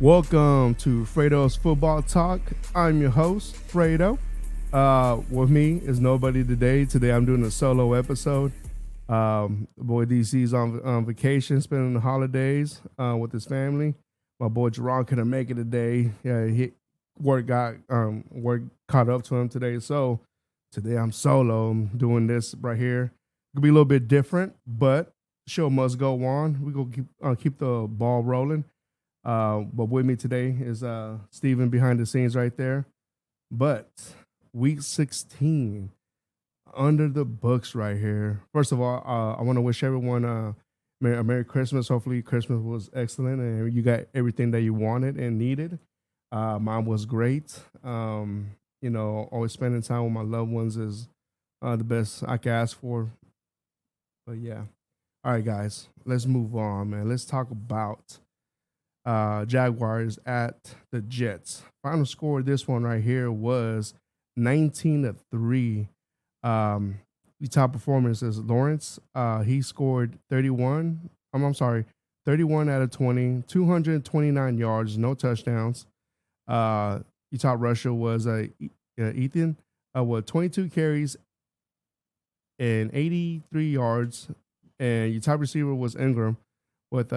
Welcome to Fredo's Football Talk. I'm your host, Fredo. With me is nobody today. Today I'm doing a solo episode. Boy DC's on vacation, spending the holidays with his family. My boy Jerron couldn't make it today. Yeah, work caught up to him today. So today I'm solo. I'm doing this right here. It'll be a little bit different, but show must go on. We gonna keep the ball rolling. But with me today is Steven behind the scenes right there. But week 16 under the books right here. First of all, I want to wish everyone a Merry Christmas. Hopefully Christmas was excellent and you got everything that you wanted and needed. Mine was great. Always spending time with my loved ones is the best I can ask for. But yeah. All right, guys, let's move on, man. Let's talk about Jaguars at the Jets. Final score of this one right here was 19-3. The top performance is Lawrence. He scored 31. I'm sorry, 31 out of 20, 229 yards, no touchdowns. Your top rusher was Ethan with 22 carries and 83 yards. And your top receiver was Ingram with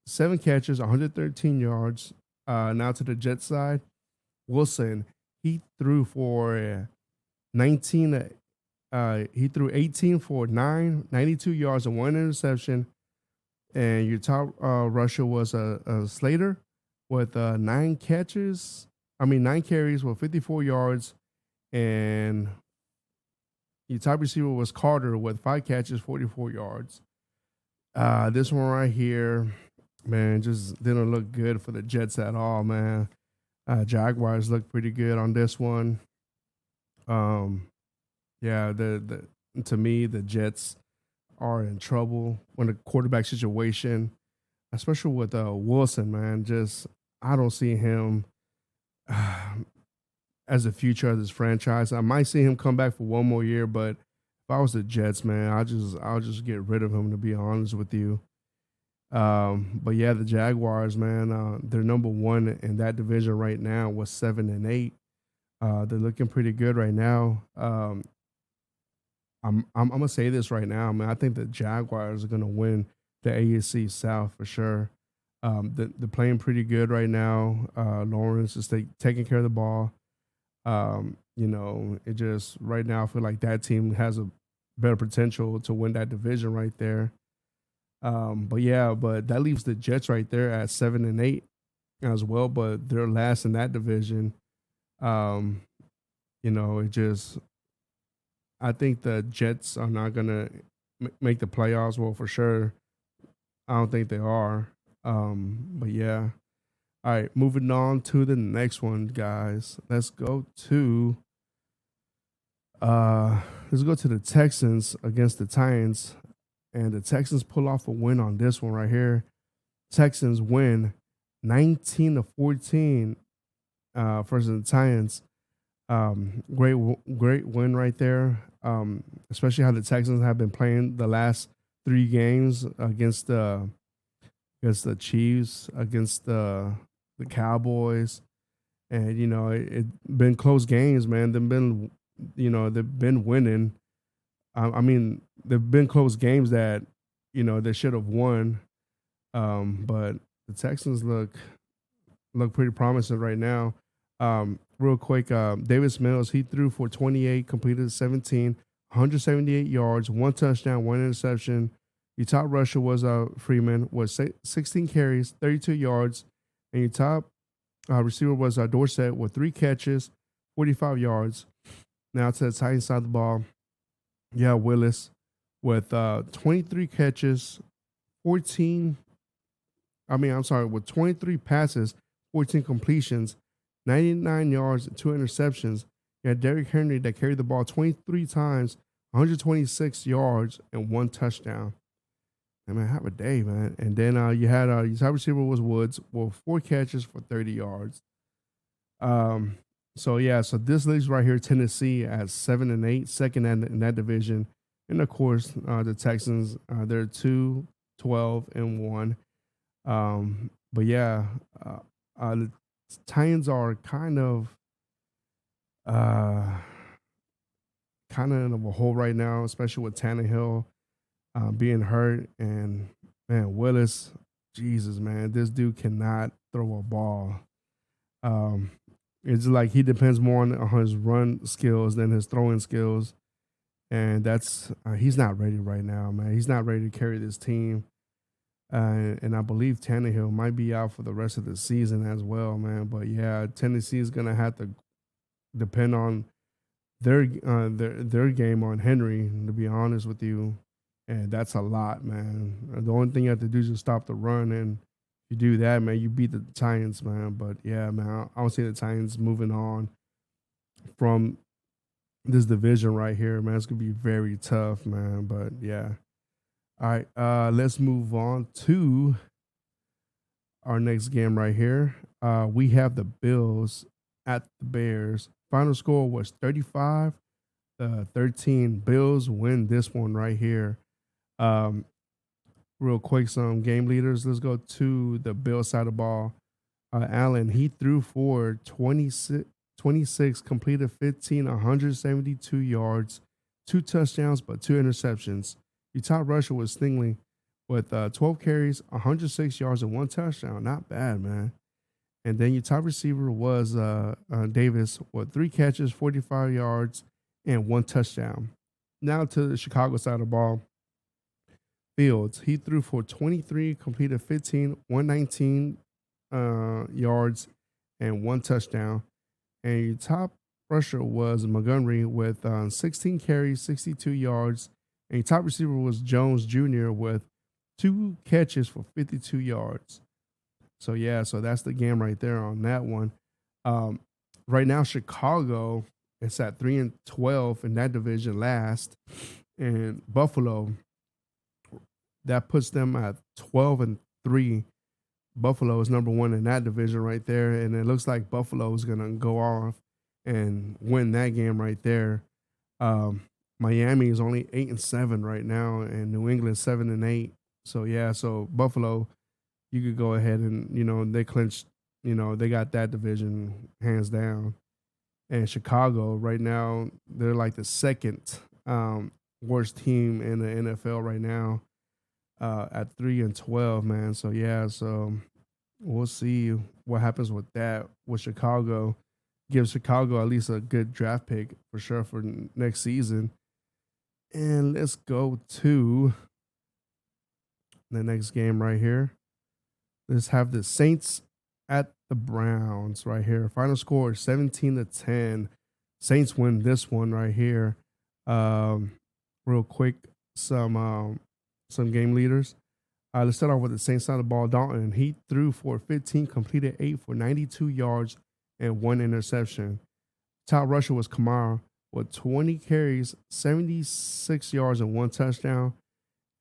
7 catches, 113 yards. Now to the Jets side, Wilson, he threw for 19. He threw 18 for 92 yards and 1 interception. And your top rusher was Slater with 9 carries with 54 yards. And your top receiver was Carter with 5 catches, 44 yards. This one right here, man, just didn't look good for the Jets at all, man. Jaguars looked pretty good on this one. To me, the Jets are in trouble when the quarterback situation, especially with Wilson, man. Just I don't see him as the future of this franchise. I might see him come back for one more year, but if I was the Jets, man, I'll just get rid of him, to be honest with you. But yeah, the Jaguars, man, they're number one in that division right now with 7-8. They're looking pretty good right now. I'm gonna say this right now, man. I think the Jaguars are gonna win the AFC South for sure. They're playing pretty good right now. Lawrence is taking care of the ball. It just right now I feel like that team has a better potential to win that division right there. But that leaves the Jets right there at 7-8 as well, but they're last in that division. I think the Jets are not gonna make the playoffs. Well, for sure, I don't think they are. But yeah. All right, moving on to the next one, guys. Let's go to the Texans against the Titans, and the Texans pull off a win on this one right here. Texans win 19-14 versus the Titans. Great win right there. Especially how the Texans have been playing the last 3 games against the Chiefs, against the Cowboys, and it been close games, man. They've been winning. They've been close games that they should have won. But the Texans look pretty promising right now. Real quick, Davis Mills, he threw for 28, completed 17, 178 yards, 1 touchdown, 1 interception. Your top rusher was Freeman, was 16 carries, 32 yards. And your top receiver was Dorsett with 3 catches, 45 yards. Now to the Titans side of the ball, yeah, Willis with 23 catches, with 23 passes, 14 completions, 99 yards, and 2 interceptions. You had Derrick Henry that carried the ball 23 times, 126 yards, and 1 touchdown. Man, have a day, man. And then you had your top receiver was Woods with 4 catches for 30 yards. So this leaves right here Tennessee at 7-8, second in that division. And of course, the Texans, they're 2-12-1. The Titans are uh, kind of in a hole right now, especially with Tannehill being hurt, and man, Willis, Jesus, man, this dude cannot throw a ball. Um, it's like he depends more on his run skills than his throwing skills, and that's he's not ready right now, man. He's not ready to carry this team, and I believe Tannehill might be out for the rest of the season as well, man. But yeah, Tennessee is gonna have to depend on their game on Henry, to be honest with you, and that's a lot, man. The only thing you have to do is just stop the run, and if you do that, man, you beat the Titans, man. But yeah, man, I would say the Titans moving on from this division right here, man. It's gonna be very tough, man. But yeah, all right, let's move on to our next game right here. We have the Bills at the Bears. Final score was 35-13. Bills win this one right here. Um, Real quick, some game leaders. Let's go to the Bills side of the ball. Allen, he threw for 26, completed 15, 172 yards, 2 touchdowns, but 2 interceptions. Your top rusher was Stingley with 12 carries, 106 yards, and 1 touchdown. Not bad, man. And then your top receiver was Davis with 3 catches, 45 yards, and 1 touchdown. Now to the Chicago side of the ball. Fields, he threw for 23, completed 15, 119 yards, and 1 touchdown. And your top rusher was Montgomery with 16 carries, 62 yards. And your top receiver was Jones Jr. with 2 catches for 52 yards. So yeah, so that's the game right there on that one. Right now, Chicago is at 3-12 in that division last, and Buffalo, that puts them at 12-3. Buffalo is number one in that division right there, and it looks like Buffalo is gonna go off and win that game right there. Miami is only 8-7 right now, and New England 7-8. So yeah, so Buffalo, you could go ahead and they clinched. They got that division hands down. And Chicago right now, they're like the second worst team in the NFL right now. At 3-12, man. So yeah, so we'll see what happens with that. With Chicago, give Chicago at least a good draft pick for sure for next season. And let's go to the next game right here. Let's have the Saints at the Browns right here. Final score is 17-10. Saints win this one right here. Real quick, some game leaders. Let's start off with the Saints side of the ball. Dalton, he threw for 15, completed 8 for 92 yards and 1 interception. Top rusher was Kamara with 20 carries, 76 yards and 1 touchdown.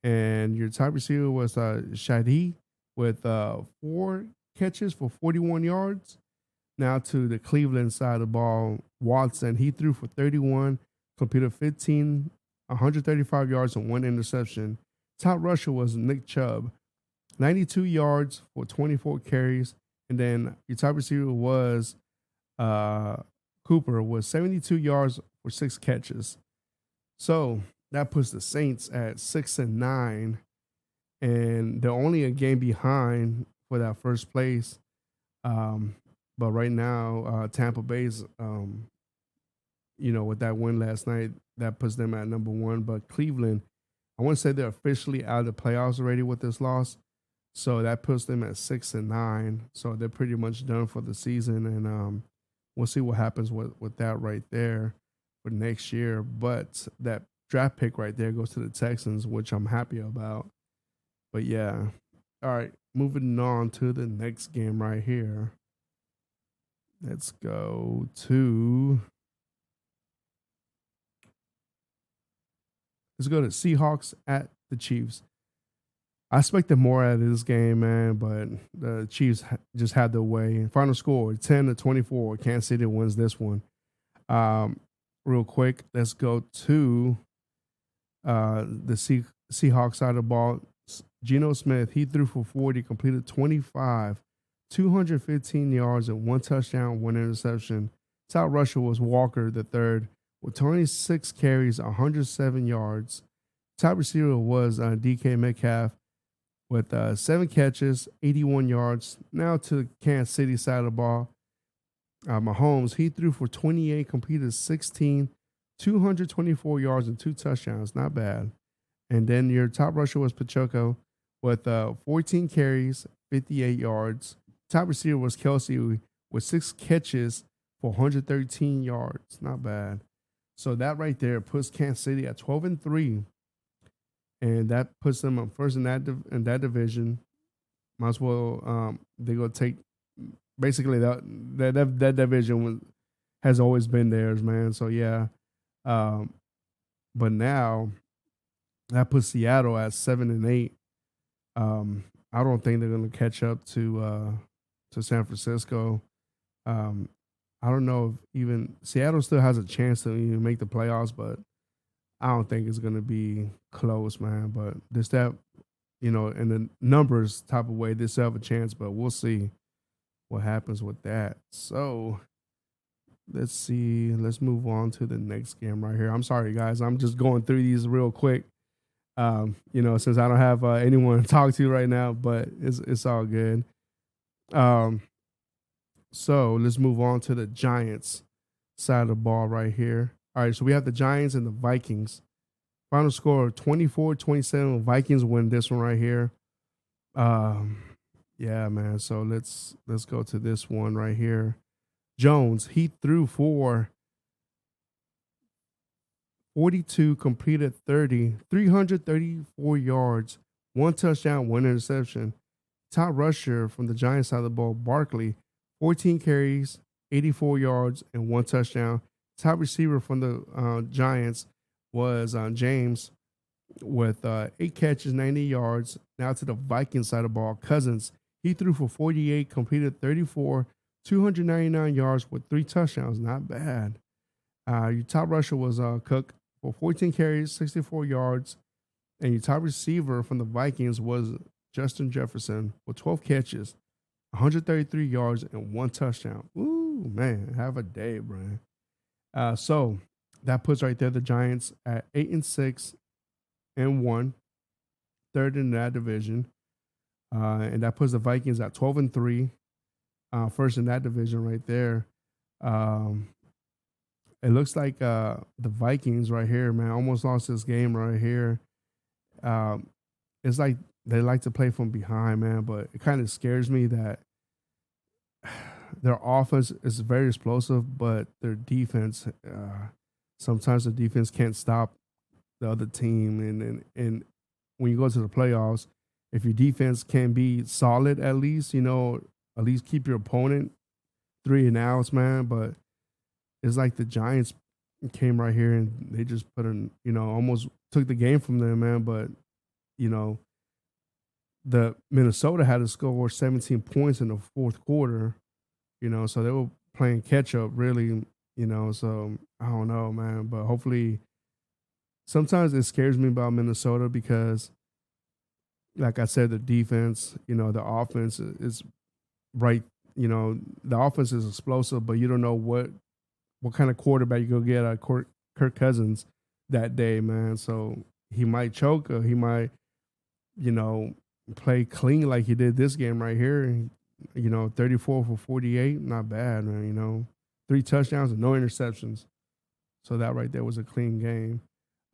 And your top receiver was Shadi with 4 catches for 41 yards. Now to the Cleveland side of the ball. Watson, he threw for 31, completed 15, 135 yards and 1 interception. Top rusher was Nick Chubb, 92 yards for 24 carries. And then your top receiver was Cooper with 72 yards for 6 catches. So that puts the Saints at 6-9. And they're only a game behind for that first place. But right now, Tampa Bay's, with that win last night, that puts them at number 1. But Cleveland, I want to say they're officially out of the playoffs already with this loss. So that puts them at 6-9. So they're pretty much done for the season. And we'll see what happens with that right there for next year. But that draft pick right there goes to the Texans, which I'm happy about. But yeah. All right. Moving on to the next game right here. Let's go to Seahawks at the Chiefs. I expected more out of this game, man, but the Chiefs just had their way. Final score 10-24. Kansas City wins this one. Real quick, let's go to the Seahawks side of the ball. Geno Smith, he threw for 40, completed 25, 215 yards and 1 touchdown, 1 interception. Top rusher was Walker the third with 26 carries, 107 yards. Top receiver was DK Metcalf with 7 catches, 81 yards. Now to the Kansas City side of the ball. Mahomes, he threw for 28, completed 16, 224 yards and 2 touchdowns. Not bad. And then your top rusher was Pacheco with 14 carries, 58 yards. Top receiver was Kelsey with 6 catches for 113 yards. Not bad. So that right there puts Kansas City at 12-3, and that puts them up first in that division. Might as well they go take basically that division has always been theirs, man. So yeah, but now that puts Seattle at 7-8. I don't think they're going to catch up to San Francisco. I don't know if even Seattle still has a chance to even make the playoffs, but I don't think it's going to be close, man. But this that, in the numbers type of way, they still have a chance, but we'll see what happens with that. So let's see. Let's move on to the next game right here. I'm sorry, guys. I'm just going through these real quick. Since I don't have anyone to talk to right now, but it's all good. So let's move on to the Giants side of the ball right here. All right, so we have the Giants and the Vikings. Final score 24-27. Vikings win this one right here. Yeah, man. So let's go to this one right here. Jones, he threw for 42, completed 30, 334 yards, 1 touchdown, 1 interception. Top rusher from the Giants side of the ball, Barkley, 14 carries, 84 yards, and 1 touchdown. Top receiver from the Giants was James with 8 catches, 90 yards. Now to the Vikings side of the ball, Cousins. He threw for 48, completed 34, 299 yards with 3 touchdowns. Not bad. Your top rusher was Cook for 14 carries, 64 yards. And your top receiver from the Vikings was Justin Jefferson with 12 catches, 133 yards, and 1 touchdown. Ooh, man, have a day, Brian. So that puts right there the Giants at 8-6-1, third in that division. And that puts the Vikings at 12-3, first in that division right there. It looks like the Vikings right here, man, almost lost this game right here. It's like they like to play from behind, man, but it kind of scares me that their offense is very explosive, but their defense, sometimes the defense can't stop the other team. And when you go to the playoffs, if your defense can be solid, at least, at least keep your opponent 3 and outs, man. But it's like the Giants came right here and they just put almost took the game from them, man. But, the Minnesota had to score 17 points in the fourth quarter, so they were playing catch up really, so I don't know, man. But hopefully sometimes it scares me about Minnesota because, like I said, the defense, the offense is right. The offense is explosive, but you don't know what kind of quarterback you're going to get out of Kirk Cousins that day, man. So he might choke or he might, play clean like he did this game right here. 34 for 48, not bad, man. 3 touchdowns and no interceptions. So that right there was a clean game.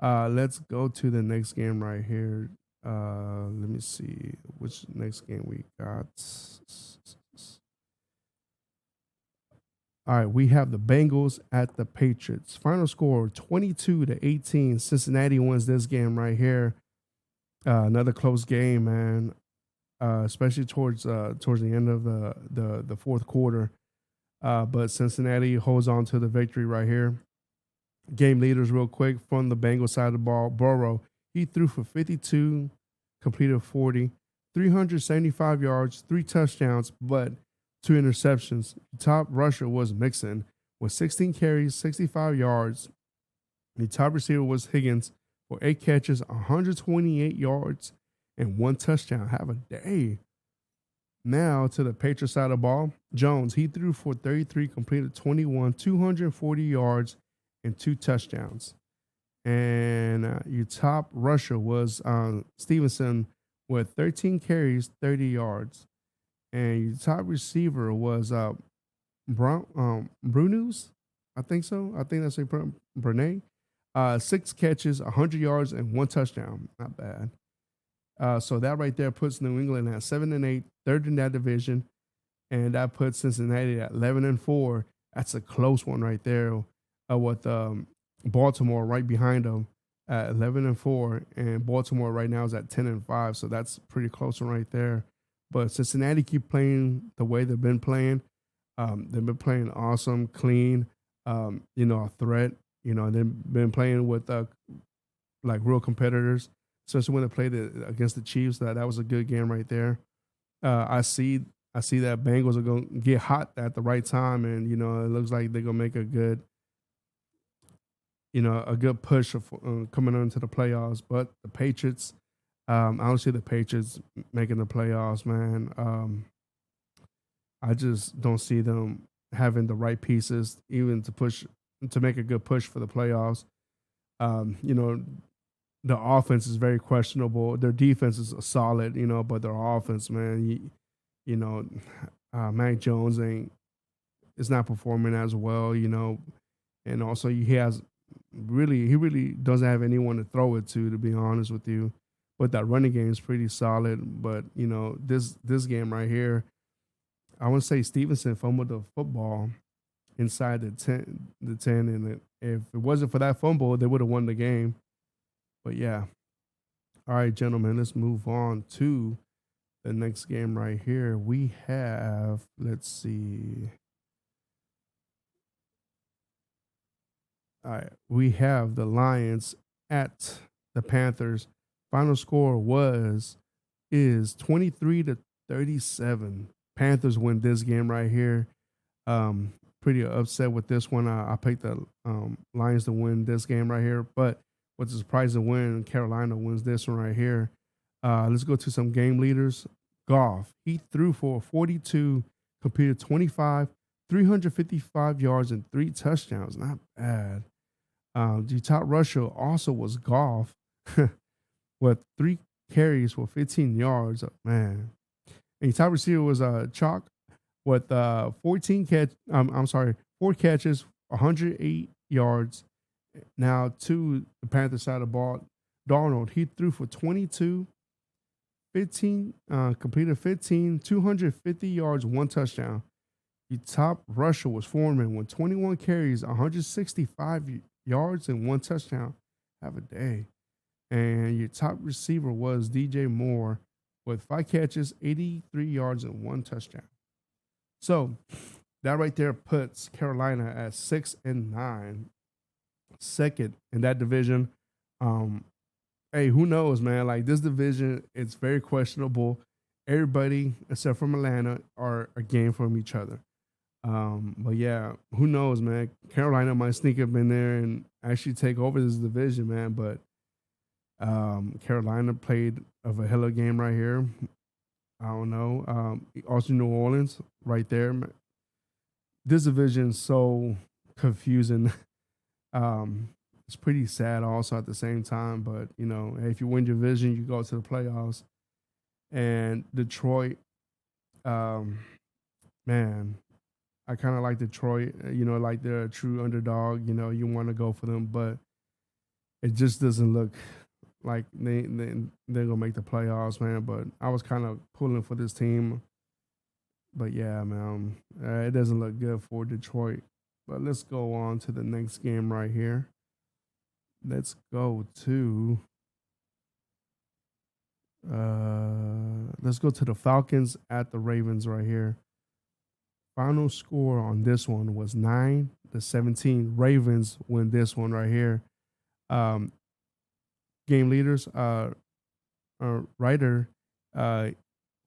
Let's go to the next game right here. Let me see which next game we got. All right, we have the Bengals at the Patriots. Final score 22-18. Cincinnati wins this game right here. Another close game, man. Especially towards the end of the fourth quarter. But Cincinnati holds on to the victory right here. Game leaders real quick from the Bengals side of the ball. Burrow, he threw for 52, completed 40, 375 yards, 3 touchdowns, but 2 interceptions. The top rusher was Mixon with 16 carries, 65 yards. The top receiver was Higgins for 8 catches, 128 yards, and 1 touchdown. Have a day. Now to the Patriots side of the ball. Jones, he threw for 33, completed 21, 240 yards, and 2 touchdowns. And your top rusher was Stevenson with 13 carries, 30 yards. And your top receiver was Brunus. I think so. I think that's a Brene. 6 catches, 100 yards, and 1 touchdown. Not bad. So that right there puts New England at 7-8, third in that division, and that puts Cincinnati at 11-4. That's a close one right there. With Baltimore right behind them at 11-4, and Baltimore right now is at 10-5. So that's pretty close one right there. But Cincinnati keep playing the way they've been playing. They've been playing awesome, clean. A threat. They've been playing with like real competitors, especially when they played against the Chiefs. That was a good game right there. I see that Bengals are going to get hot at the right time, and it looks like they're going to make a good push of, coming into the playoffs. But the Patriots, I don't see the Patriots making the playoffs, man. I just don't see them having the right pieces even to make a good push for the playoffs. The offense is very questionable. Their defense is solid, but their offense, man, Mac Jones is not performing as well, and also he really doesn't have anyone to throw it to be honest with you. But that running game is pretty solid. But this game right here, I want to say Stevenson fumbled the football inside the 10, and if it wasn't for that fumble, they would have won the game. But yeah. All right, gentlemen, let's move on to the next game right here. We have, let's see. All right, we have the Lions at the Panthers. Final score is 23-37. Panthers win this game right here. Pretty upset with this one. I picked the Lions to win this game right here, but what's a surprising win, Carolina wins this one right here. Let's go to some game leaders. Goff, he threw for 42, completed 25, 355 yards, and 3 touchdowns. Not bad. The top rusher also was Goff with 3 carries for 15 yards. Man. And the top receiver was Chalk with 4 catches, 108 yards. Now to the Panthers side of the ball, Darnold, he threw for 22, 15, completed 15, 250 yards, 1 touchdown. The top rusher was Foreman with 21 carries, 165 yards, and 1 touchdown. Have a day. And your top receiver was DJ Moore with 5 catches, 83 yards, and 1 touchdown. So that right there puts Carolina at 6-9, second in that division. Hey, who knows, man? Like this division, it's very questionable. Everybody except from Atlanta are a game from each other. But yeah, who knows, man? Carolina might sneak up in there and actually take over this division, man. But Carolina played of a hell of a game right here. I don't know. Also New Orleans right there. This division is so confusing. It's pretty sad also at the same time. But, if you win your division, you go to the playoffs. And Detroit, man, I kind of like Detroit, like they're a true underdog. You want to go for them, but it just doesn't look like they're going to make the playoffs, man. But I was kind of pulling for this team. But yeah, man, it doesn't look good for Detroit. But let's go on to the next game right here. Let's go to the Falcons at the Ravens right here. Final score on this one was 9-17. Ravens win this one right here. Game leaders, Ryder,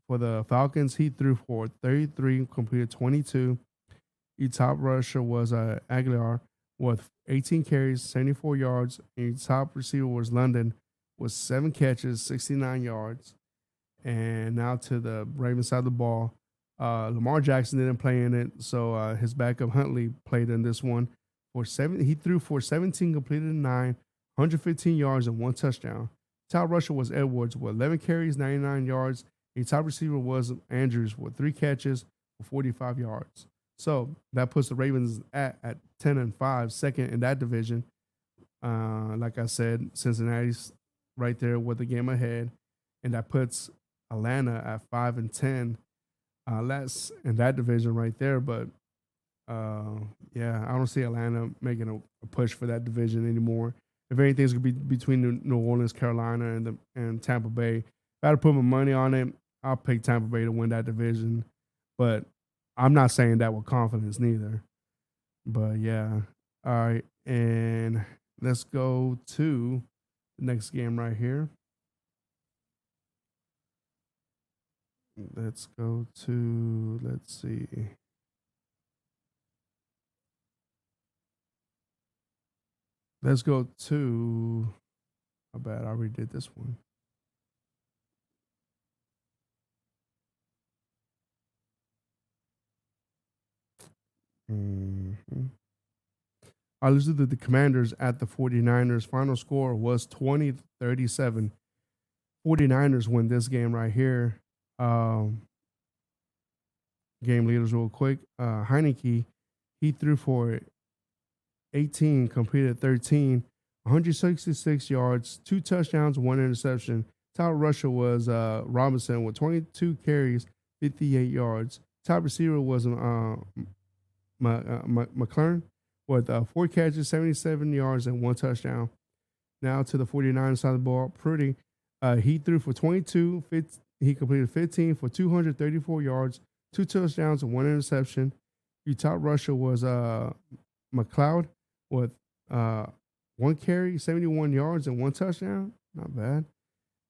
for the Falcons, he threw for 33, completed 22. The top rusher was Aguilar with 18 carries, 74 yards. And the top receiver was London with 7 catches, 69 yards. And now to the Ravens side of the ball. Lamar Jackson didn't play in it, so his backup Huntley played in this one. For seven, he threw for 17, completed 9, 115 yards and 1 touchdown. Top rusher was Edwards with 11 carries, 99 yards. A top receiver was Andrews with 3 catches for 45 yards. So that puts the Ravens at 10-5, second in that division. Like I said, Cincinnati's right there with the game ahead, and that puts Atlanta at 5-10. Last in that division right there, but yeah, I don't see Atlanta making a push for that division anymore. If anything's gonna be between New Orleans, Carolina, and Tampa Bay, if I had to put my money on it, I'll pick Tampa Bay to win that division. But I'm not saying that with confidence neither. But yeah, all right, and let's go to the next game right here. Let's go to, let's see. Let's go to, how bad I already did this one. Mm-hmm. I listed the Commanders at the 49ers. Final score was 20-37. 49ers win this game right here. Game leaders real quick. Heineke, he threw for 18, completed 13, 166 yards, 2 touchdowns, 1 interception. Top rusher was Robinson with 22 carries, 58 yards. Top receiver was McLaurin with 4 catches, 77 yards, and 1 touchdown. Now to the 49ers side of the ball. Pretty, he threw for 22, he completed 15 for 234 yards, 2 touchdowns, and 1 interception. Your top rusher was McLeod with 1 carry, 71 yards, and 1 touchdown. Not bad.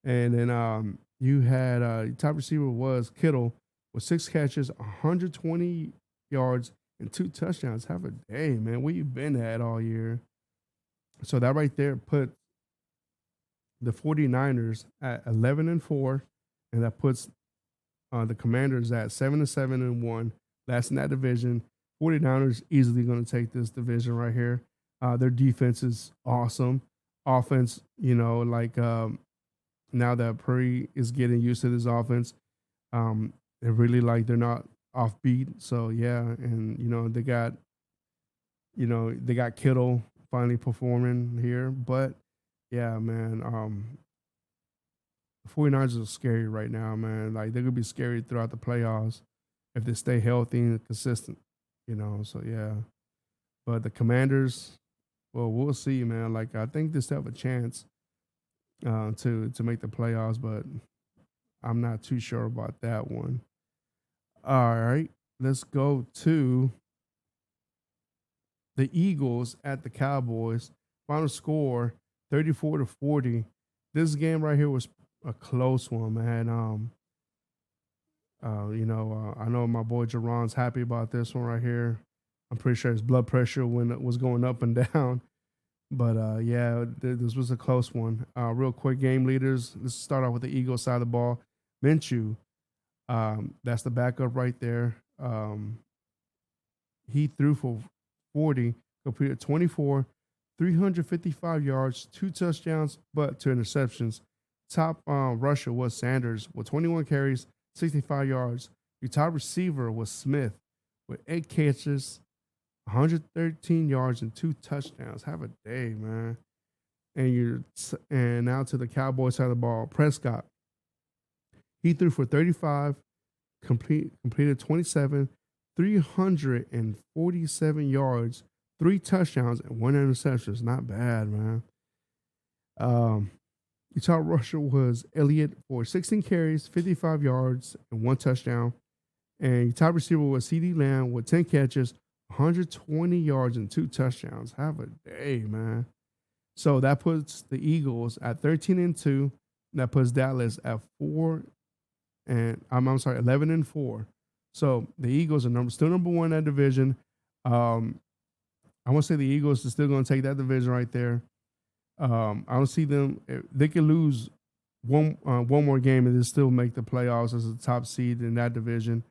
And then you had your top receiver was Kittle with 6 catches, 120 yards, and 2 touchdowns. Have a day, man. Where you been at all year? So that right there put the 49ers at 11-4, and that puts the Commanders at 7-7-1. Last in that division. 49ers easily going to take this division right here. Their defense is awesome. Offense, now that Purdy is getting used to this offense, they really they're not offbeat. So yeah, and they got Kittle finally performing here. But yeah, man, the 49ers are scary right now, man. Like they're gonna be scary throughout the playoffs if they stay healthy and consistent. So yeah. But the Commanders, well, we'll see, man. Like I think they still have a chance to make the playoffs, but I'm not too sure about that one. All right, let's go to the Eagles at the Cowboys. Final score 34-40. This game right here was a close one, man. I know my boy Jerron's happy about this one right here. I'm pretty sure his blood pressure when it was going up and down. But yeah, this was a close one. Real quick, game leaders. Let's start off with the Eagles side of the ball. Minshew, that's the backup right there. He threw for 40, completed 24, 355 yards, 2 touchdowns, but 2 interceptions. Top rusher was Sanders with 21 carries, 65 yards. Your top receiver was Smith with 8 catches, 113 yards, and 2 touchdowns. Have a day, man. And now to the Cowboys side of the ball. Prescott, he threw for 35, completed 27, 347 yards, 3 touchdowns, and 1 interception. Not bad, man. Your top rusher was Elliott for 16 carries, 55 yards, and 1 touchdown. And your top receiver was CeeDee Lamb with 10 catches, 120 yards, and 2 touchdowns. Have a day, man. So that puts the Eagles at 13-2. That puts Dallas at 11-4. So the Eagles are still number one in that division. I want to say the Eagles are still going to take that division right there. I don't see them. They could lose one more game and they still make the playoffs as a top seed in that division.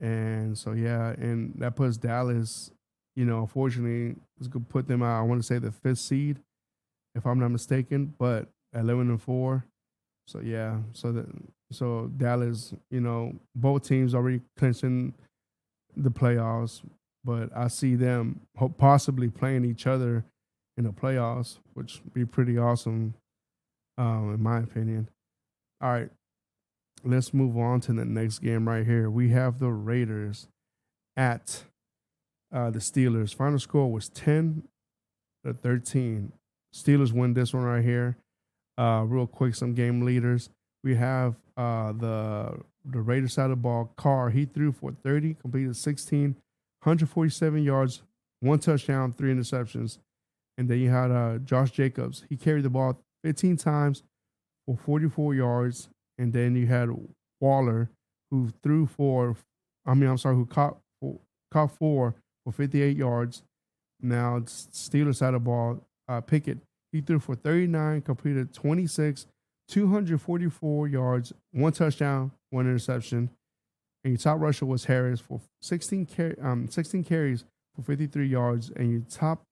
And so yeah, and that puts Dallas, unfortunately, it's gonna put them out. I want to say the fifth seed, if I'm not mistaken, but 11-4. So yeah, so Dallas, both teams already clinching the playoffs, but I see them possibly playing each other in the playoffs, which would be pretty awesome, in my opinion. All right, let's move on to the next game right here. We have the Raiders at the Steelers. Final score was 10-13. Steelers win this one right here. Real quick, some game leaders. We have the Raiders side of the ball. Carr, he threw for 30, completed 16, 147 yards, one touchdown, three interceptions. And then you had Josh Jacobs. He carried the ball 15 times for 44 yards. And then you had Waller, who who caught four for 58 yards. Now, Steelers side of the ball. Pickett, he threw for 39, completed 26, 244 yards, one touchdown, one interception. And your top rusher was Harris for 16 carries for 53 yards. And your top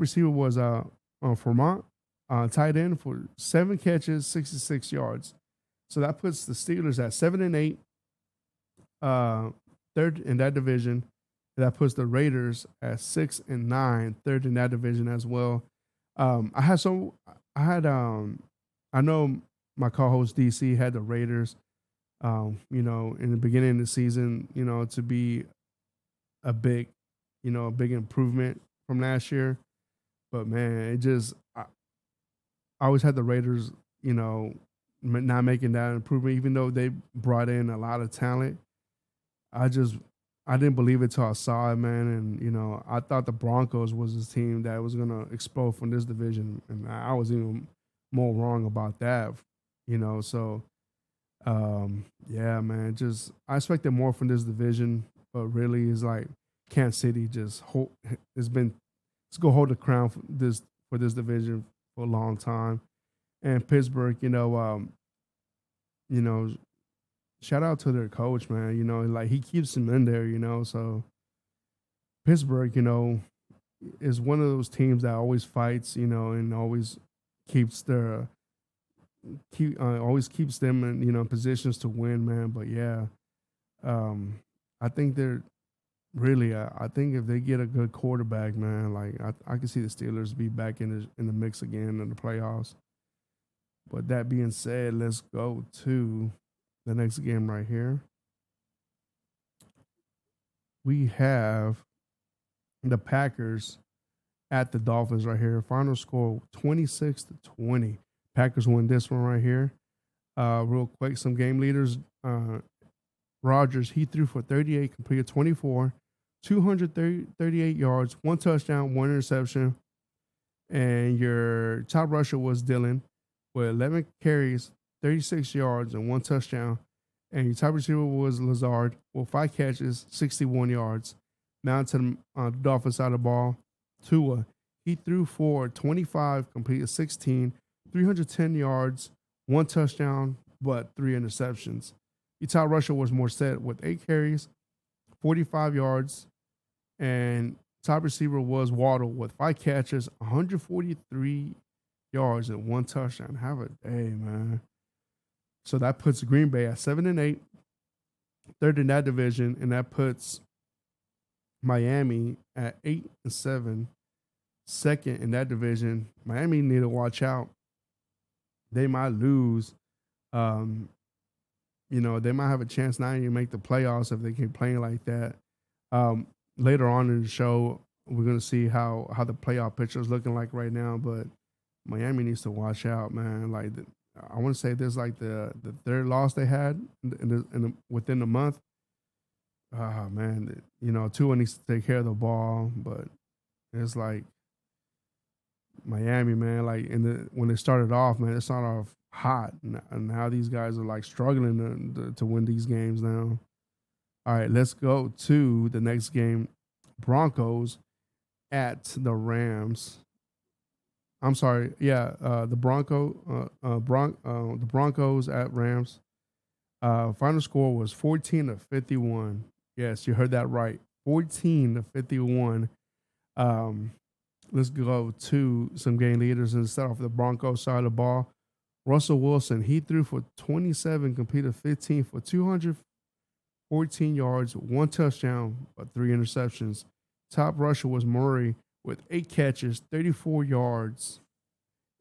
receiver was Vermont, tight end for 7 catches, 66 yards. So that puts the Steelers at 7-8, third in that division. That puts the Raiders at 6-9, third in that division as well. I know my co-host DC had the Raiders, in the beginning of the season, to be a big improvement from last year. But man, I always had the Raiders, not making that improvement, even though they brought in a lot of talent. I didn't believe it till I saw it, man. And, I thought the Broncos was this team that was going to explode from this division. And I was even more wrong about that, So, yeah, man, I expected more from this division, but really it's like Kansas City it's go hold the crown for this division for a long time. And Pittsburgh, shout out to their coach, man. Like he keeps them in there, So Pittsburgh, is one of those teams that always fights, and always keeps always keeps them in positions to win, man. But yeah, I think they're really. I think if they get a good quarterback, man, like I can see the Steelers be back in the mix again in the playoffs. But that being said, let's go to the next game right here. We have the Packers at the Dolphins right here. Final score 26-20. Packers win this one right here. Real quick, some game leaders. Rodgers, he threw for 38, completed 24, 238 yards, one touchdown, one interception. And your top rusher was Dillon with 11 carries, 36 yards, and one touchdown. And your top receiver was Lazard with 5 catches, 61 yards. Now to the Dolphins side of the ball. Tua, he threw for 25, completed 16, 310 yards, one touchdown, but 3 interceptions. Your top rusher was Morset with 8 carries, 45 yards, and top receiver was Waddle with 5 catches, 143 yards, and 1 touchdown. Have a day, man. So that puts Green Bay at 7-8, third in that division, and that puts Miami at 8-7, second in that division. Miami need to watch out. They might lose. They might have a chance not to make the playoffs if they keep playing like that. Later on in the show, we're gonna see how the playoff picture is looking like right now. But Miami needs to watch out, man. Like I want to say this like the third loss they had within the month. Man, Tua needs to take care of the ball, but it's like Miami, man. Like when they started off, man, it started off hot, and now these guys are like struggling to win these games now. All right, let's go to the next game. Broncos at the Rams. I'm sorry. Yeah, the Broncos at Rams. Final score was 14-51. Yes, you heard that right. 14-51. Um, let's go to some game leaders and start off the Broncos side of the ball. Russell Wilson, he threw for 27, completed 15 for 214 yards, one touchdown, but three interceptions. Top rusher was Murray with 8 catches, 34 yards.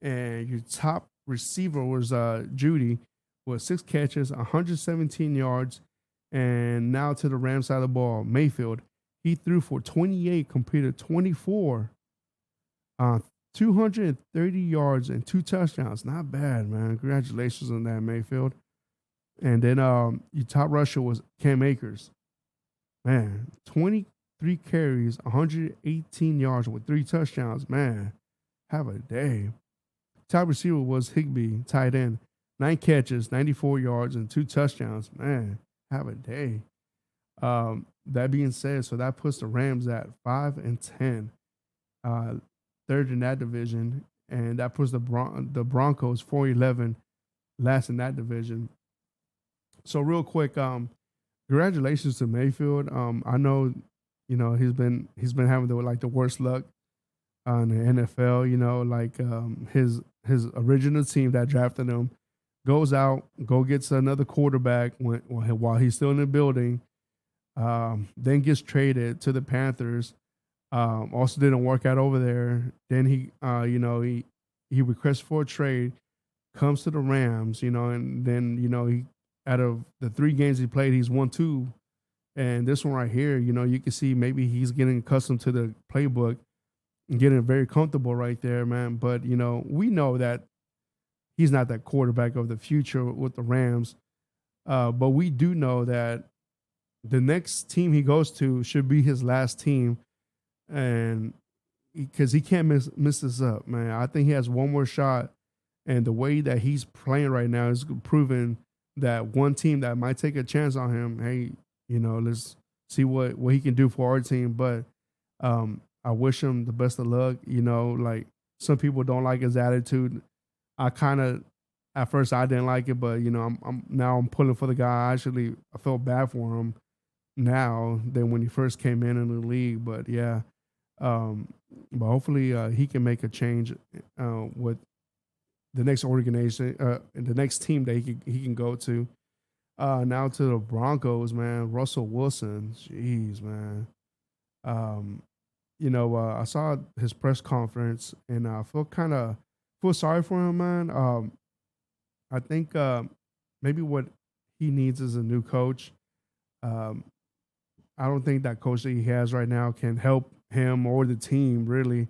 And your top receiver was Judy with 6 catches, 117 yards. And now to the Rams side of the ball, Mayfield. He threw for 28, completed 24, uh, 230 yards and two touchdowns. Not bad, man. Congratulations on that, Mayfield. And then your top rusher was Cam Akers. Man, 23 carries, 118 yards with three touchdowns. Man, have a day. Top receiver was Higbee, tight end. 9 catches, 94 yards, and two touchdowns. Man, have a day. That being said, so that puts the Rams at 5-10, uh, third in that division, and that puts the Broncos 4-11, last in that division. So real quick, congratulations to Mayfield. I know, he's been having the worst luck in the NFL. His original team that drafted him goes out, gets another quarterback while he's still in the building. Then gets traded to the Panthers. Also didn't work out over there. Then he requests for a trade, comes to the Rams, and then he out of the 3 games he played, he's won 2. And this one right here, you can see maybe he's getting accustomed to the playbook and getting very comfortable right there, man. But we know that he's not that quarterback of the future with the Rams. But we do know that the next team he goes to should be his last team, and because he can't miss this up, man. I think he has one more shot, and the way that he's playing right now is proving that one team that might take a chance on him, hey, let's see what he can do for our team. But I wish him the best of luck. Like some people don't like his attitude. I kind of at first I didn't like it, but I'm pulling for the guy. I felt bad for him now than when he first came in the league. But yeah, but hopefully he can make a change with the next organization, the next team that he can go to. Now to the Broncos, man. Russell Wilson, jeez, man. I saw his press conference and I feel sorry for him, man. I think maybe what he needs is a new coach. Um, I don't think that coach that he has right now can help him or the team really,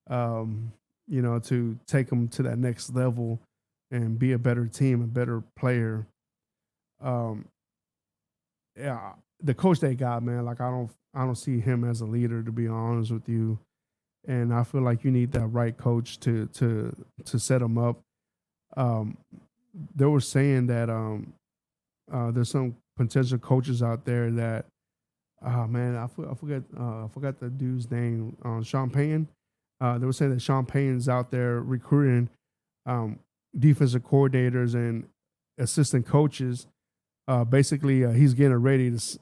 to take them to that next level and be a better team, a better player. Um, yeah, the coach they got, man, like I don't see him as a leader, to be honest with you. And I feel like you need that right coach to set him up. Um, they were saying that there's some potential coaches out there that man, I forgot the dude's name. Sean Payton. They were saying that Sean Payton's out there recruiting um, defensive coordinators and assistant coaches. Basically, he's getting ready to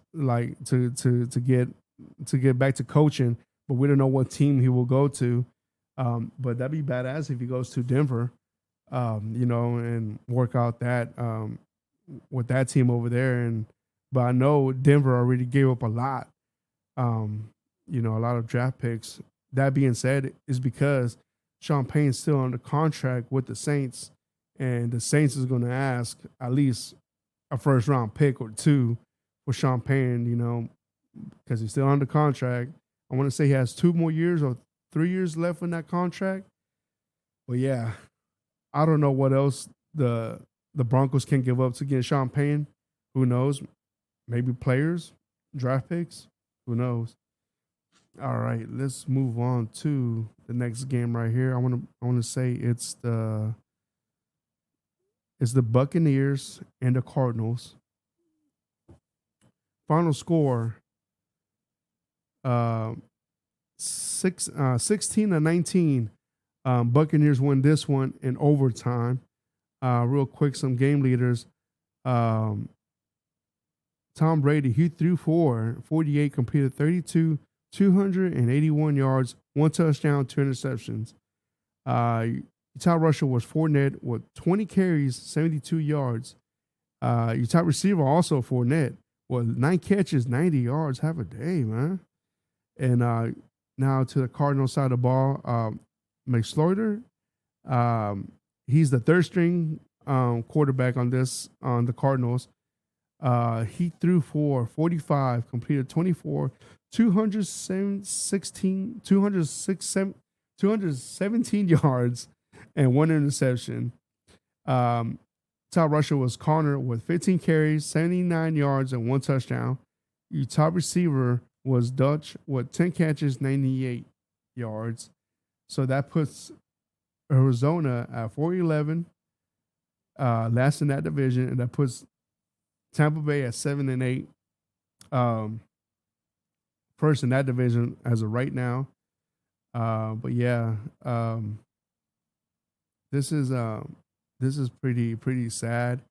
get back to coaching, but we don't know what team he will go to. But that'd be badass if he goes to Denver, and work out that with that team over there. But I know Denver already gave up a lot, a lot of draft picks. That being said, is because Sean Payton's still under contract with the Saints, and the Saints is going to ask at least a first round pick or two for Sean Payton, because he's still under contract. I want to say he has 2 more years or 3 years left in that contract. But yeah, I don't know what else the Broncos can give up to get Sean Payton. Who knows? Maybe players, draft picks. Who knows? All right, let's move on to the next game right here. I want to say it's the Buccaneers and the Cardinals. Final score 16-19. Buccaneers win this one in overtime. Real quick, some game leaders. Um, Tom Brady, he threw for 48, completed 32, 281 yards, one touchdown, two interceptions. Your top rusher was Fournette with 20 carries, 72 yards. Your top receiver also Fournette with 9 catches, 90 yards. Have a day, man. And now to the Cardinals side of the ball, McSlaughter, he's the third string quarterback on the Cardinals. He threw for 45, completed 24, 217 yards and one interception. Top rusher was Connor with 15 carries, 79 yards, and one touchdown. Your top receiver was Dutch with 10 catches, 98 yards. So that puts Arizona at 4-11, last in that division, and that puts Tampa Bay at 7-8, first in that division as of right now. But yeah, this is pretty sad.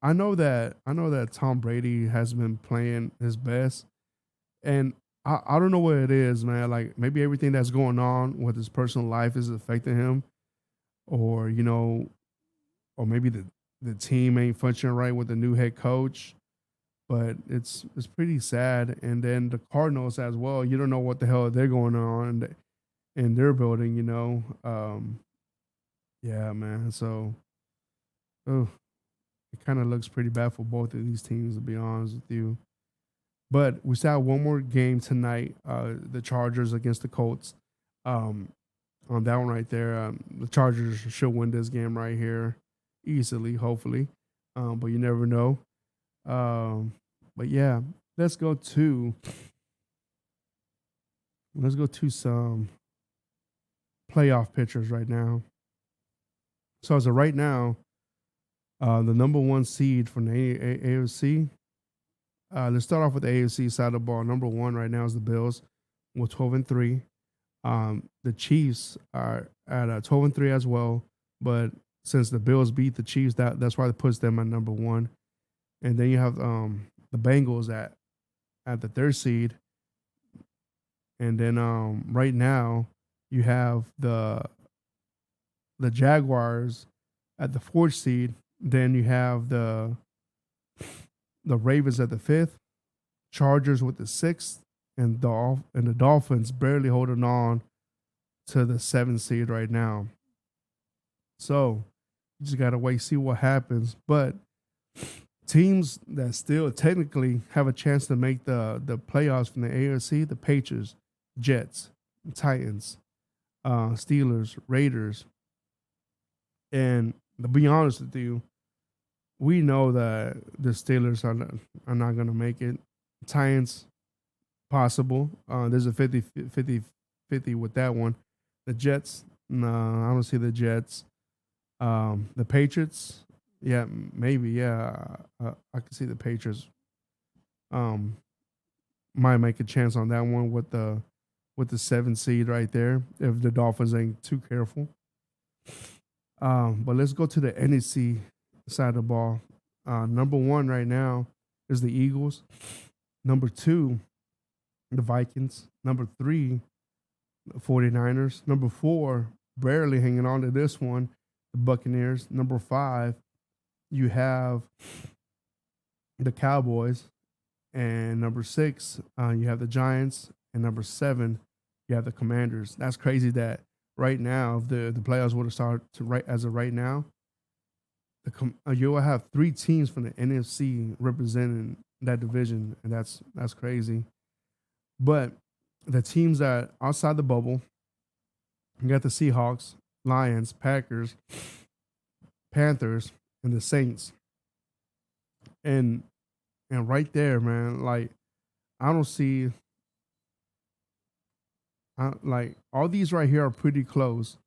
I know that Tom Brady has been playing his best, and I don't know what it is, man. Like maybe everything that's going on with his personal life is affecting him, or or maybe the team ain't functioning right with the new head coach. But it's pretty sad. And then the Cardinals as well. You don't know what the hell they're going on in their building. Yeah, man. So, oh, it kind of looks pretty bad for both of these teams, to be honest with you. But we still have one more game tonight. The Chargers against the Colts. On that one right there, the Chargers should win this game right here easily, hopefully. But you never know. But yeah, let's go to some playoff pictures right now. So as of right now, the number one seed from the AFC. Let's start off with the AFC side of the ball. Number one right now is the Bills with 12-3. The Chiefs are at 12-3 as well, but since the Bills beat the Chiefs, that's why it puts them at number one. And then you have the Bengals at the third seed, and then right now you have the Jaguars at the fourth seed. Then you have the Ravens at the fifth, Chargers with the sixth, and the Dolphins barely holding on to the seventh seed right now. So you just gotta wait, see what happens. But teams that still technically have a chance to make the playoffs from the AFC: the Patriots, Jets, Titans, Steelers, Raiders. And to be honest with you, we know that the Steelers are not going to make it. Titans, possible. There's a 50 with that one. The Jets, no, I don't see the Jets. The Patriots, yeah, maybe, yeah. I can see the Patriots might make a chance on that one with the 7th seed right there if the Dolphins ain't too careful. But let's go to the NFC side of the ball. Number one right now is the Eagles. Number two, the Vikings. Number three, the 49ers. Number four, barely hanging on to this one, the Buccaneers. Number five, you have the Cowboys. And number six, you have the Giants. And number seven, you have the Commanders. That's crazy that right now, if the playoffs would have started as of right now, you will have three teams from the NFC representing that division, and that's crazy. But the teams that are outside the bubble, you got the Seahawks, Lions, Packers, Panthers, and the Saints. And right there, man, like I don't see like all these right here are pretty close,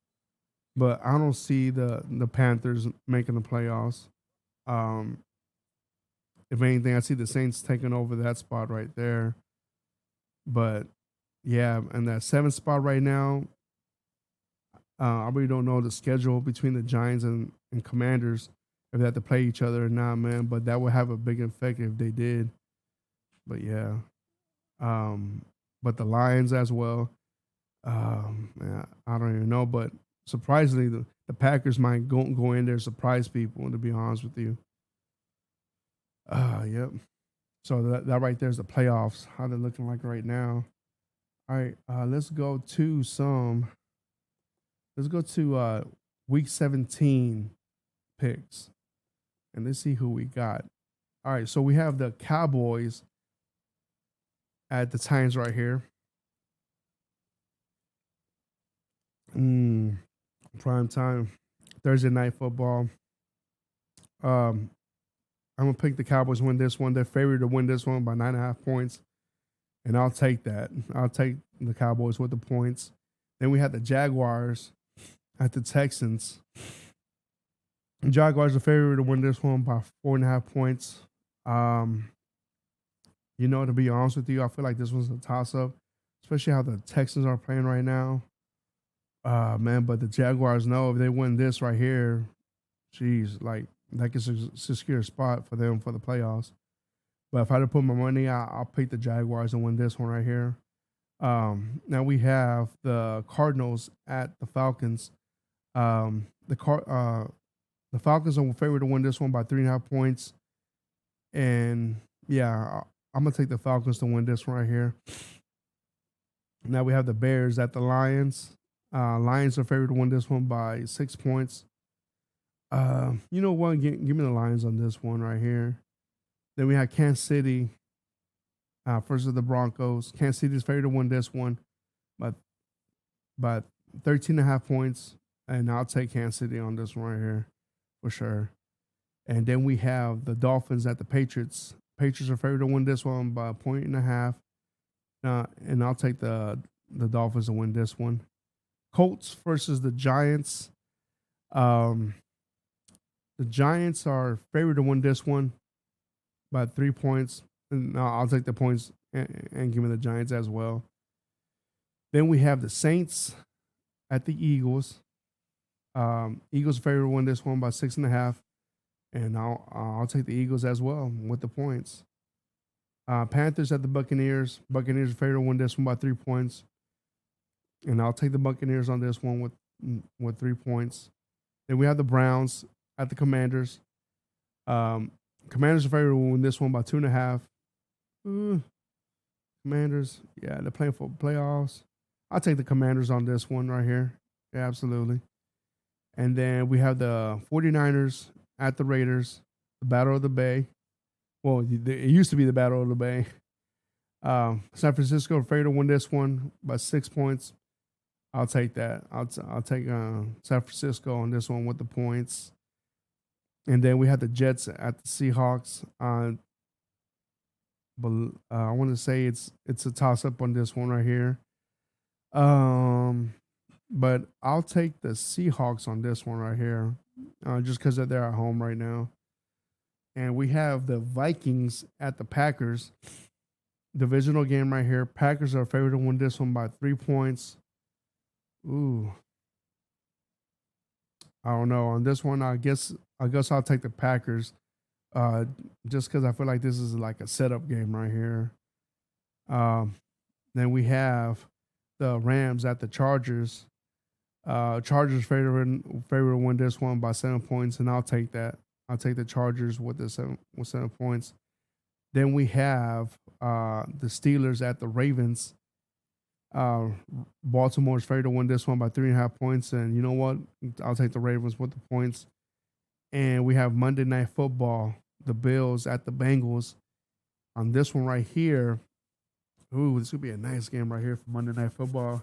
but I don't see the Panthers making the playoffs. If anything, I see the Saints taking over that spot right there. But Yeah, and that seventh spot right now, I really don't know the schedule between the Giants and Commanders if they have to play each other or not, man. But that would have a big effect if they did. But yeah, um, but the Lions as well. Man, I don't even know, but surprisingly, the Packers might go in there surprise people. To be honest with you, yep. So that right there is the playoffs. How they're looking like right now. All right, let's go to some. Let's go to week 17 picks, and let's see who we got. All right, so we have the Cowboys at the Titans right here. Mm, prime time, Thursday night football. Um, I'm gonna pick the Cowboys to win this one. They're favored to win this one by 9.5 points, and I'll take that. I'll take the Cowboys with the points. Then we have the Jaguars at the Texans. The Jaguars are favored to win this one by 4.5 points. Um, to be honest with you, I feel like this one's a toss up, especially how the Texans are playing right now. Man, but the Jaguars know if they win this right here, geez, like that can secure a spot for them for the playoffs. But if I had to put my money, I'll pick the Jaguars and win this one right here. Now we have the Cardinals at the Falcons. The Falcons are favored to win this one by 3.5 points, and yeah, I'm gonna take the Falcons to win this one right here. Now we have the Bears at the Lions. Lions are favored to win this one by 6 points. You know what? Give me the Lions on this one right here. Then we have Kansas City versus the Broncos. Kansas City is favored to win this one by by 13.5 points, and I'll take Kansas City on this one right here for sure. And then we have the Dolphins at the Patriots. Patriots are favored to win this one by 1.5. And I'll take the Dolphins to win this one. Colts versus the Giants. Um, the Giants are favored to win this one by 3 points. And I'll take the points and give me the Giants as well. Then we have the Saints at the Eagles. Eagles are favored to win this one by 6.5. And I'll take the Eagles as well with the points. Panthers at the Buccaneers. Buccaneers are favored to win this one by 3 points, and I'll take the Buccaneers on this one with 3 points. Then we have the Browns at the Commanders. Commanders are favored to win this one by 2.5. Commanders, yeah, they're playing for playoffs. I'll take the Commanders on this one right here. Yeah, absolutely. And then we have the 49ers at the Raiders, the Battle of the Bay. Well, it used to be the Battle of the Bay. San Francisco favored to win this one by 6 points. I'll take that. I'll take San Francisco on this one with the points. And then we have the Jets at the Seahawks. But I want to say it's a toss up on this one right here. But I'll take the Seahawks on this one right here, just because they're at home right now. And we have the Vikings at the Packers. Divisional game right here. Packers are favored to win this one by 3 points. Ooh. I don't know. On this one, I guess I'll take the Packers. Just because I feel like this is like a setup game right here. Then we have the Rams at the Chargers. Chargers favored to win this one by 7 points, and I'll take that. I'll take the Chargers with 7 points. Then we have the Steelers at the Ravens. Baltimore's favored to win this one by 3.5 points, and you know what? I'll take the Ravens with the points. And we have Monday Night Football, the Bills at the Bengals. On this one right here, ooh, this could be a nice game right here for Monday Night Football.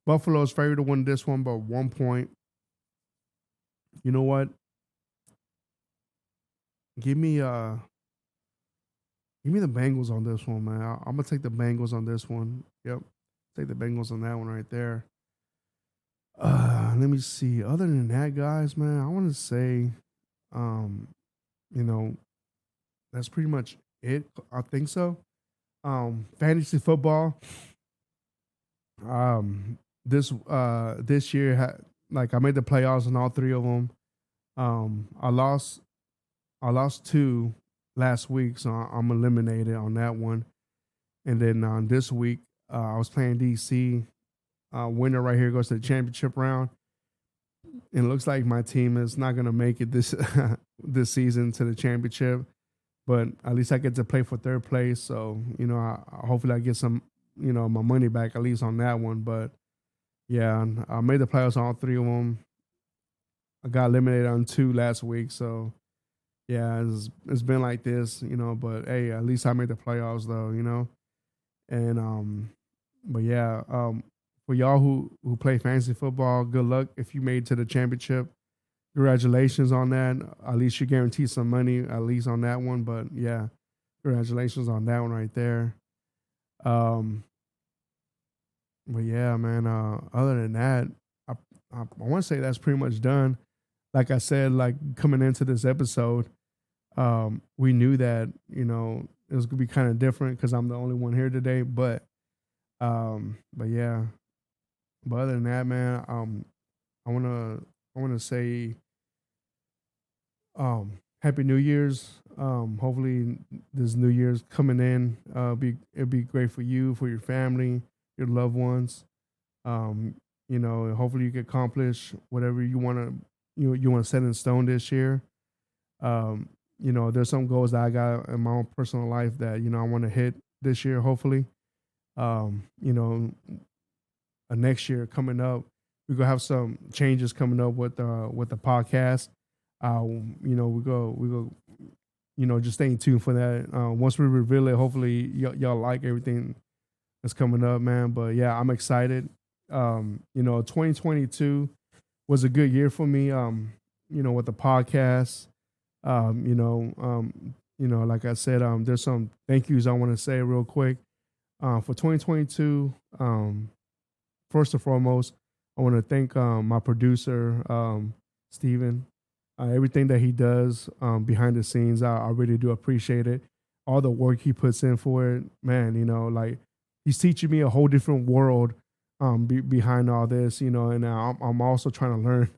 Buffalo's favored to win this one by 1 point. You know what? Give me the Bengals on this one, man. I'm gonna take the Bengals on this one. Yep, take the Bengals on that one right there. Let me see. Other than that, guys, man, I want to say, um, you know, that's pretty much it. I think so. Fantasy football. This year like I made the playoffs in all three of them. I lost two last week, so I'm eliminated on that one. And then this week, I was playing DC. Winner right here goes to the championship round. And it looks like my team is not gonna make it this this season to the championship. But at least I get to play for third place. So hopefully I get some my money back at least on that one. But yeah, I made the playoffs on all three of them. I got eliminated on two last week, so yeah, it's been like this, But hey, at least I made the playoffs though. And but yeah, for y'all who play fantasy football, good luck if you made it to the championship. Congratulations on that. At least you guarantee some money, at least on that one. But yeah, congratulations on that one right there. Um, but yeah, man. Other than that, I want to say that's pretty much done. Like I said, like coming into this episode, we knew that it was gonna be kind of different because I'm the only one here today. But yeah. But other than that, man, I wanna say Happy New Year's. Hopefully this New Year's coming in, it'll be great for you, for your family, your loved ones. Um, hopefully you can accomplish whatever you want to set in stone this year. There's some goals that I got in my own personal life that I want to hit this year. Hopefully, um, you know, next year coming up, we're gonna have some changes coming up with the podcast. We go. Just staying tuned for that. Once we reveal it, hopefully y'all like everything that's coming up, man. But yeah, I'm excited. 2022 was a good year for me. With the podcast. Like I said, there's some thank yous I want to say real quick. For 2022, first and foremost, I want to thank my producer, Steven. Everything that he does behind the scenes, I really do appreciate it. All the work he puts in for it, man. Like he's teaching me a whole different world behind all this. And I'm also trying to learn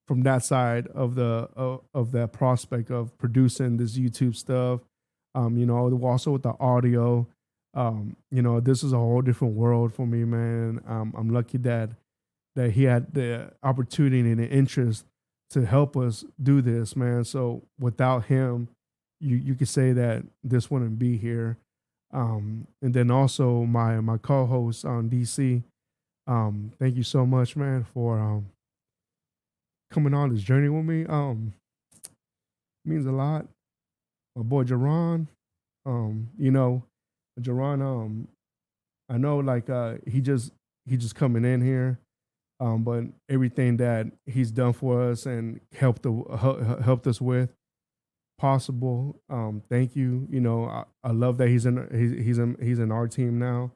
from that side of of that prospect of producing this YouTube stuff. Also with the audio. This is a whole different world for me, man. I'm lucky that he had the opportunity and the interest to help us do this, man. So without him, you could say that this wouldn't be here. And then also my co-host on DC. Thank you so much, man, for coming on this journey with me. Means a lot. My boy Jerron. Jerron. I know like he just coming in here. But everything that he's done for us and helped us with possible. Thank you. I love that he's in our team now.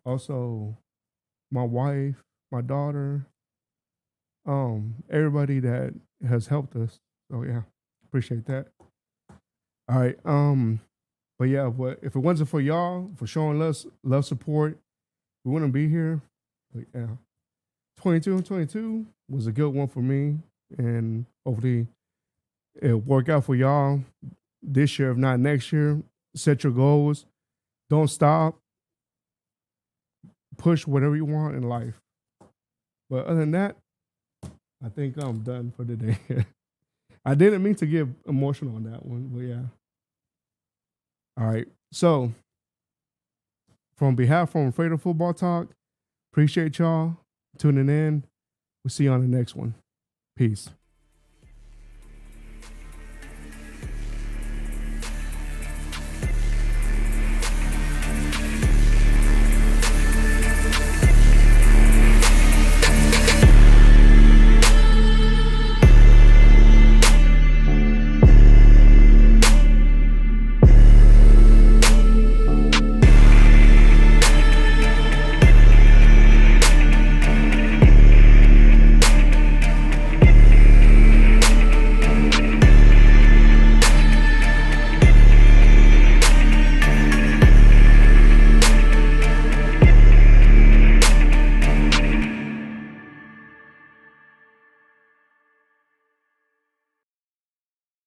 Also, my wife, my daughter, everybody that has helped us. So yeah, appreciate that. All right. But yeah, but if it wasn't for y'all for showing us love, support, we wouldn't be here. But yeah, 22 was a good one for me, and hopefully it'll work out for y'all this year, if not next year. Set your goals. Don't stop. Push whatever you want in life. But other than that, I think I'm done for today. I didn't mean to get emotional on that one, but yeah. All right. So, from Fredo Football Talk, appreciate y'all tuning in. We'll see you on the next one. Peace.